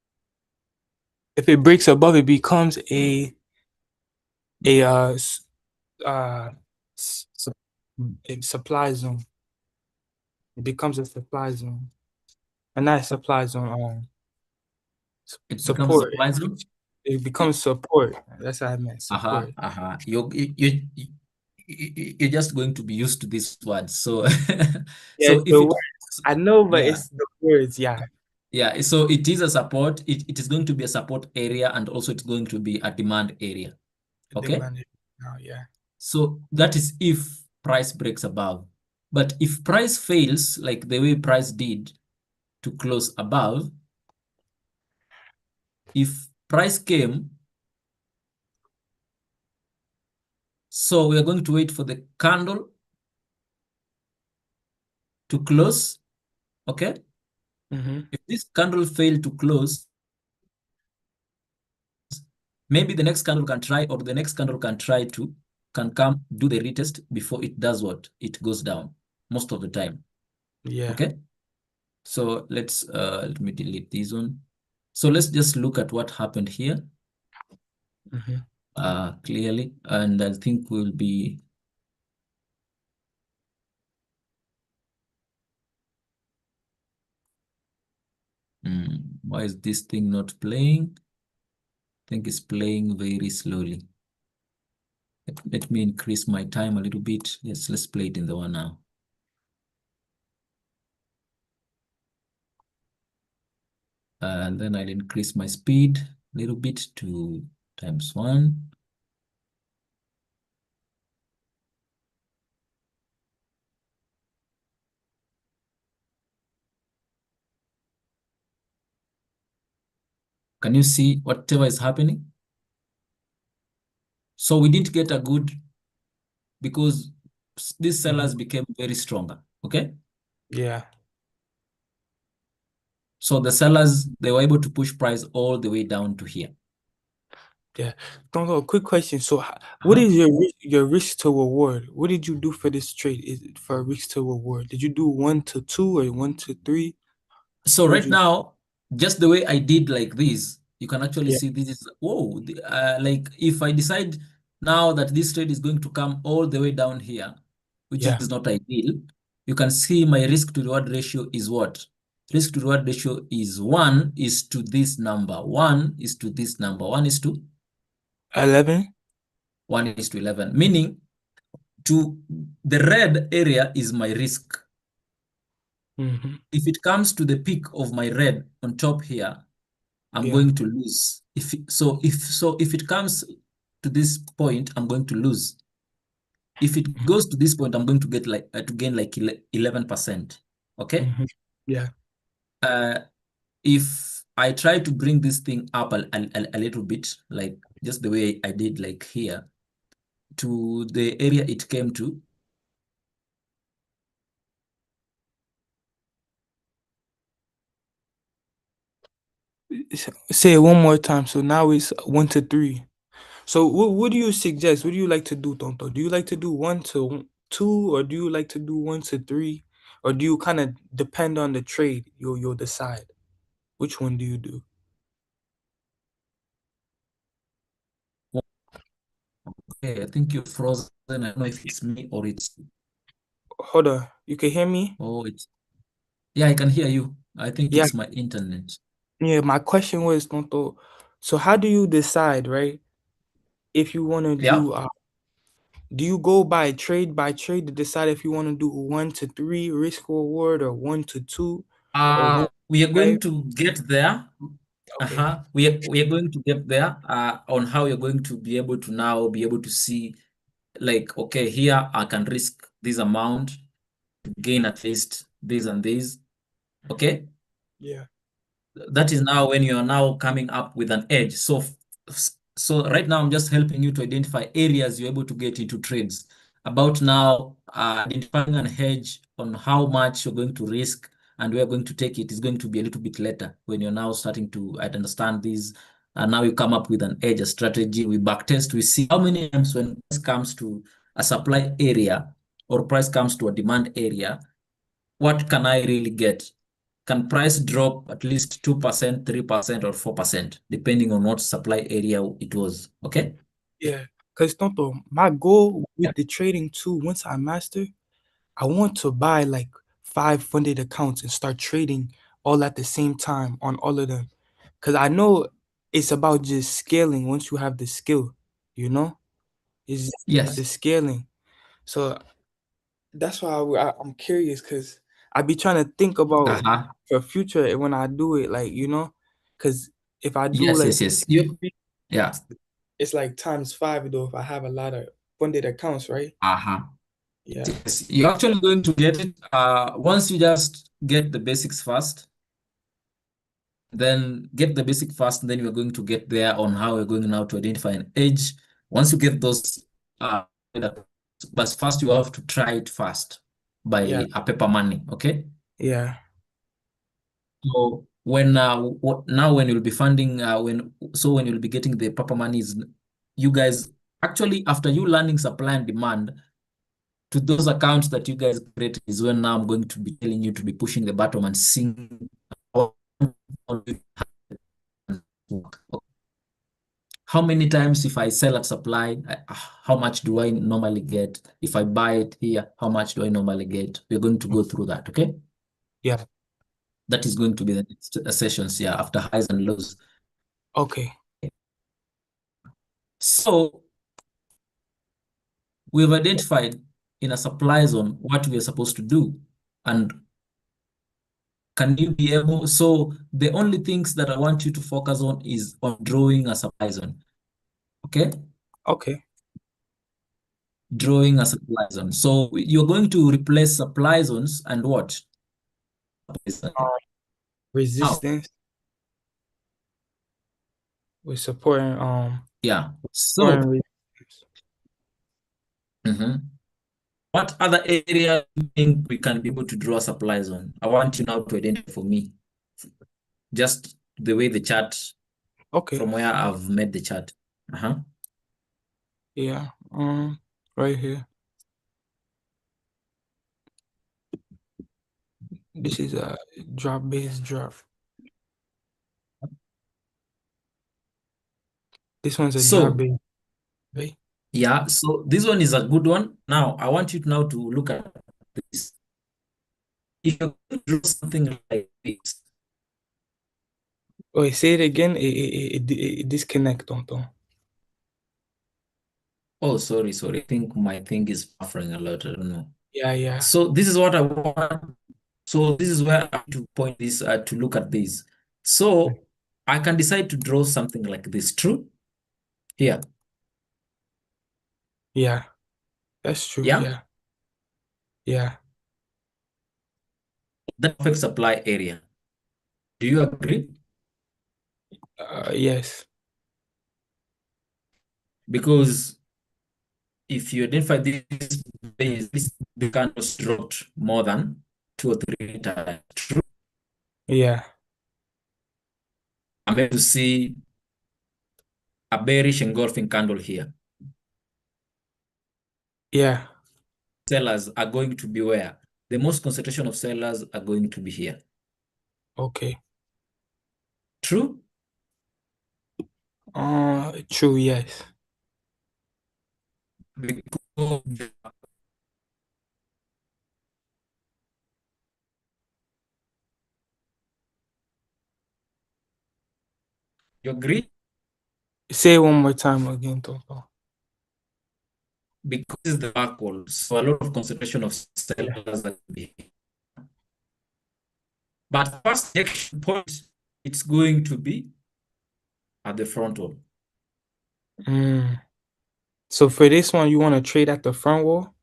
it breaks above, it becomes a supply zone. It becomes a supply zone. And not a supply zone. It becomes Support. supply zone. It becomes support. That's what I meant. Support. You're just going to be used to these words. So Yeah, so it's if the it, word. I know, but yeah, it's the words. Yeah. yeah, so it is a support. It is going to be a support area, and also it's going to be a demand area. Okay, Demanded. Oh, yeah. so that is if price breaks above. But if price fails, like the way price did to close above, if price came, so we are going to wait for the candle to close. Okay, Mm-hmm. if this candle failed to close, maybe the next candle can try, or the next candle can come do the retest before it does what? It goes down most of the time. Yeah. Okay, so let me delete this one. So let's just look at what happened here clearly, and I think we'll be why is this thing not playing? I think it's playing very slowly. Let me increase my time a little bit. Yes, let's play it in the one now. And then I'll increase my speed a little bit to ×1. Can you see whatever is happening? So we didn't get a good, because these sellers became very stronger, okay? Yeah. So the sellers, they were able to push price all the way down to here. Yeah. Tonto, a quick question. So, what is your risk to reward? What did you do for this trade? Is it for risk to reward? Did you do 1 to 2 or 1 to 3? So What right you? now, just the way I did like this, you can actually Yeah. see this is, whoa, like if I decide now that this trade is going to come all the way down here, which Yeah. is not ideal, you can see my risk to reward ratio is what? Risk to reward ratio is 1 is to this number. 1 is to this number. 1 is to 11. 1 is to 11, meaning to the red area is my risk. Mm-hmm. If it comes to the peak of my red on top here, I'm Yeah. going to lose. If it comes to this point, I'm going to lose. If it goes to this point, I'm going to get like to gain like 11%. Okay. Mm-hmm. Yeah. If I try to bring this thing up a little bit, like just the way I did like here, to the area it came to, Say it one more time. So now it's 1 to 3. So what do you suggest? What do you like to do, Tonto? Do you like to do 1 to 2, or do you like to do 1 to 3, or do you kind of depend on the trade? You'll decide. Which one do you do? okay, I think you're frozen. I don't know if it's me or it's, Hold on. You can hear me? oh, it's, yeah, I can hear you. I think Yeah. it's my internet. Yeah. My question was, Tonto, so how do you decide, right? If you want to Yeah. do you go by trade to decide if you want to do 1 to 3 risk reward, or 1 to 2, or 1 We are to 5? going to get there. Okay. We are going to get there on how you're going to be able to now be able to see, like, okay, here I can risk this amount to gain at least this and this. Okay. Yeah. That is now when you are now coming up with an edge. So right now I'm just helping you to identify areas you're able to get into trades. About now, identifying an hedge on how much you're going to risk and we're going to take it is going to be a little bit later when you're now starting to understand these. And now you come up with an edge, a strategy. We backtest, we see how many times when price comes to a supply area or price comes to a demand area, what can I really get? Can price drop at least 2%, 3%, or 4%, depending on what supply area it was? Okay. Yeah. Because, Tonto, my goal Yeah. with the trading too, once I master, I want to buy like 500 accounts and start trading all at the same time on all of them. Because I know it's about just scaling once you have the skill, you know? It's Yes. the scaling. So that's why I'm curious, because I be trying to think about for future when I do it, like, because if I do Yes, like, yes, yes. Yeah. it's like times 5 though if I have a lot of funded accounts, right? Yeah. Yes. You're actually going to get it once you just get the basics first. Then get the basic first, and then we're going to get there on how we're going now to identify an edge. Once you get those, but first you have to try it first by Yeah. a paper money. Okay. Yeah. So when now when you'll be funding when you'll be getting the paper monies, you guys actually, after you learning supply and demand to those accounts that you guys create, is when now I'm going to be telling you to be pushing the button and seeing how many times if I sell at supply, how much do I normally get? If I buy it here, how much do I normally get? We're going to go through that, okay? Yeah. That is going to be the next sessions, yeah, after highs and lows. Okay. So we've identified in a supply zone what we are supposed to do. And can you be able, so the only things that I want you to focus on is on drawing a supply zone. Okay? Okay. Drawing a supply zone. So you're going to replace supply zones and what? Resistance with supporting Yeah. So what other area do you think we can be able to draw a supply zone? I want you now to identify for me. Just the way the chart, okay, from where I've made the chart. Yeah. Right here. This is a drop base drop. This one's a drop So base, right? yeah, so this one is a good one. Now I want you now to look at this. If you're going to draw something like this, Wait, say it again. It disconnect, tonton. oh sorry, I think my thing is buffering a lot. I don't know. Yeah. So this is what I want. So this is where I have to point this to look at this. So I can decide to draw something like this. True? Here. Yeah. That's true. Yeah. Yeah. That perfect supply area. Do you agree? Yes. Because if you identify this base, the candles dropped more than 2 or 3 times. True. Yeah. I'm able to see a bearish engulfing candle here. Yeah. Sellers are going to be where? The most concentration of sellers are going to be here. Okay. True? True. Yes. Because you agree? Say it one more time again, tonton. Because it's the back wall, so a lot of concentration of sellers are be here. But first action point, it's going to be at the front wall. So for this one, you want to trade at the front wall,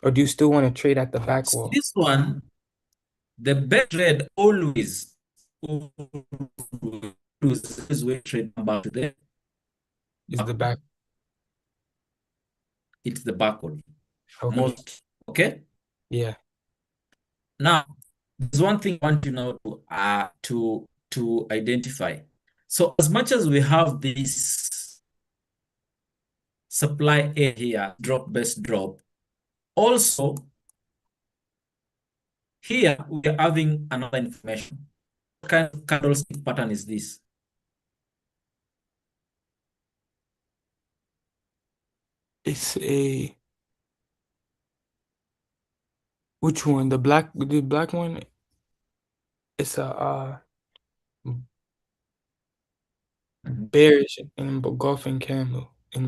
or do you still want to trade at the back So wall? this one, the best trade always is way trade number to the Is the back? it's the back wall. Okay. Most okay. Yeah. Now, there's one thing I want you now to identify. So as much as we have this supply area here, drop best drop, also here we are having another information. What kind of candlestick pattern is this? It's a which one? The black one? It's a bearish engulfing candle. A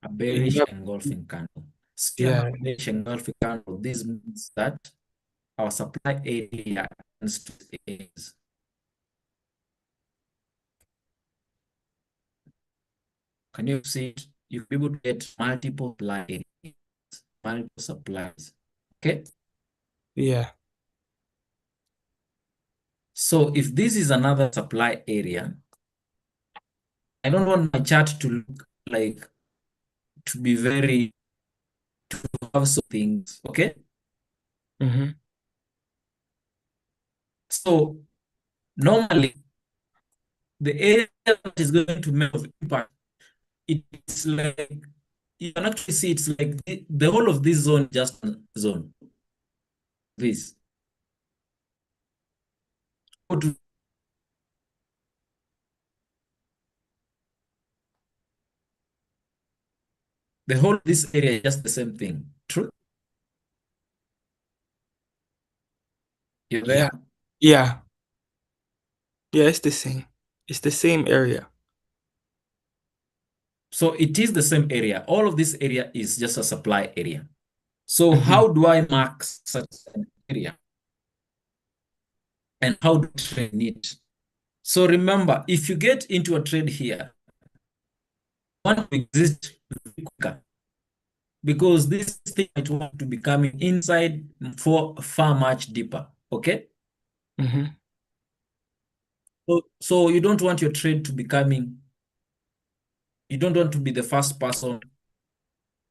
bearish Yep. engulfing candle. So Yeah. a bearish engulfing candle. This means that our supply area is. Can you see it? You'll be able to get multiple supplies. Okay. Yeah. So if this is another supply area, I don't want my chart to look like to be very to have some things. Okay. So normally the area that is going to make of impact, it's like you can actually see it's like the whole of this zone just one zone. This. The whole of this area is just the same thing. True? You're there? Yeah. Yeah, it's the same. It's the same area. So it is the same area. All of this area is just a supply area. So how do I mark such an area? And how do I train it? So remember, if you get into a trade here, you want to exist quicker because this thing might want to be coming inside for far much deeper. Okay? So you don't want your trade to be coming. You don't want to be the first person.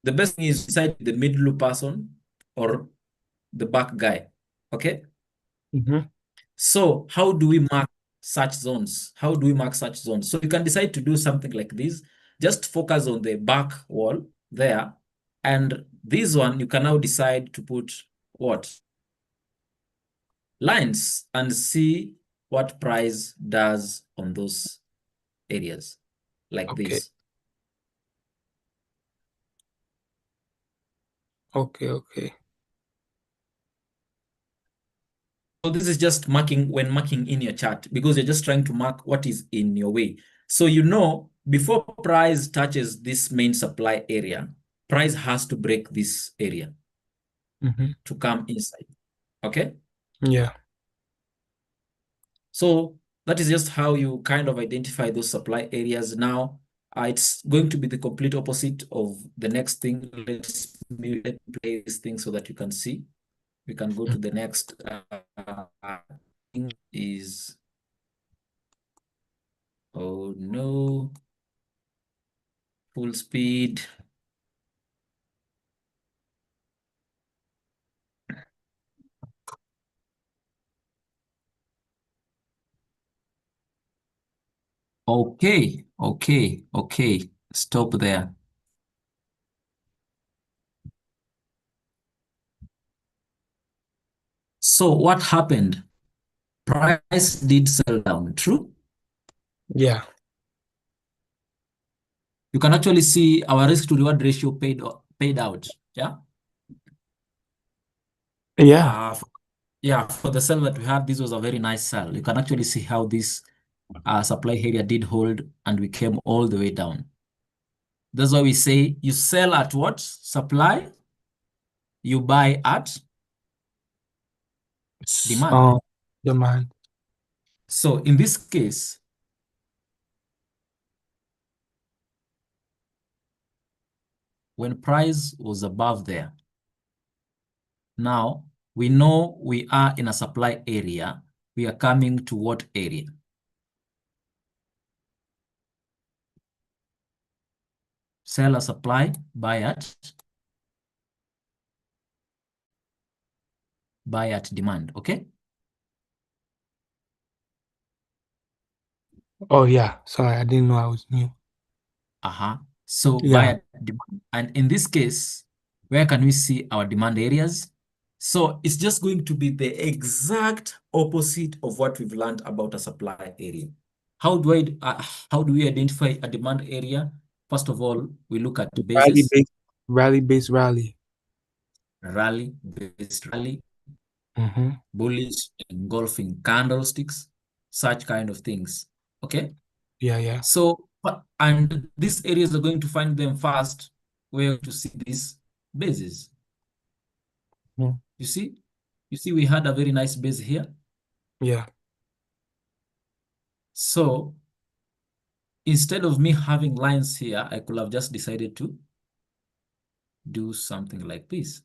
The best thing is decide the middle person or the back guy. Okay? So how do we mark such zones? How do we mark such zones? So you can decide to do something like this. Just focus on the back wall there. And this one, you can now decide to put what? Lines and see what price does on those areas like Okay. this. Okay. So this is just marking when marking in your chart, because you're just trying to mark what is in your way. So you know, before price touches this main supply area, price has to break this area to come inside. Okay? Yeah. So that is just how you kind of identify those supply areas. Now, it's going to be the complete opposite of the next thing. Let me play this thing so that you can see. We can go to the next thing is, oh no, full speed. Okay. Stop there. So what happened? Price did sell down, true? Yeah. You can actually see our risk to reward ratio paid out. Yeah. Yeah. Yeah, for the sell that we had, this was a very nice sell. You can actually see how this supply area did hold and we came all the way down. That's why we say you sell at what? Supply, you buy at demand. Demand. So in this case, when price was above there, now we know we are in a supply area. We are coming to what area? Sell a supply, buy at demand, okay? Oh yeah. Sorry, I didn't know I was new. So Yeah. buy at demand. And in this case, where can we see our demand areas? So it's just going to be the exact opposite of what we've learned about a supply area. How do we identify a demand area? First of all, we look at the basis. Rally-based rally. Rally-based rally, bullish engulfing candlesticks, such kind of things. Okay? Yeah. So, and these areas are going to find them first where to see these bases. You see, we had a very nice base here. Yeah. So instead of me having lines here, I could have just decided to do something like this.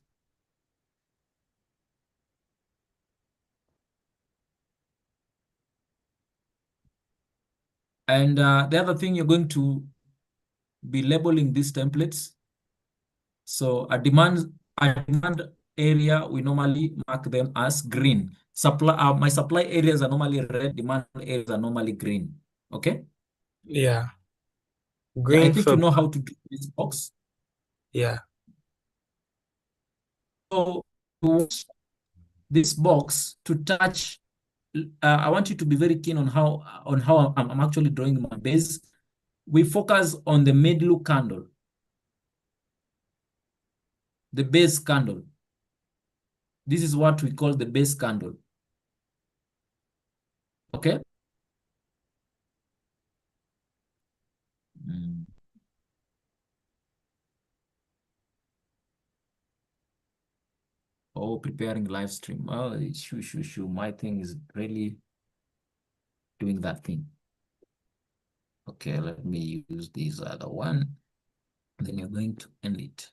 And the other thing, you're going to be labeling these templates. So a demand area, we normally mark them as green. My supply areas are normally red, demand areas are normally green. Okay? Yeah. I Green think for you know how to do this box. yeah. So this box to touch, I want you to be very keen on how I'm actually drawing my base. We focus on the middle candle, the base candle. This is what we call the base candle. Okay? Oh, preparing live stream. Oh, shoo. My thing is really doing that thing. Okay, let me use this other one. Then you're going to end it.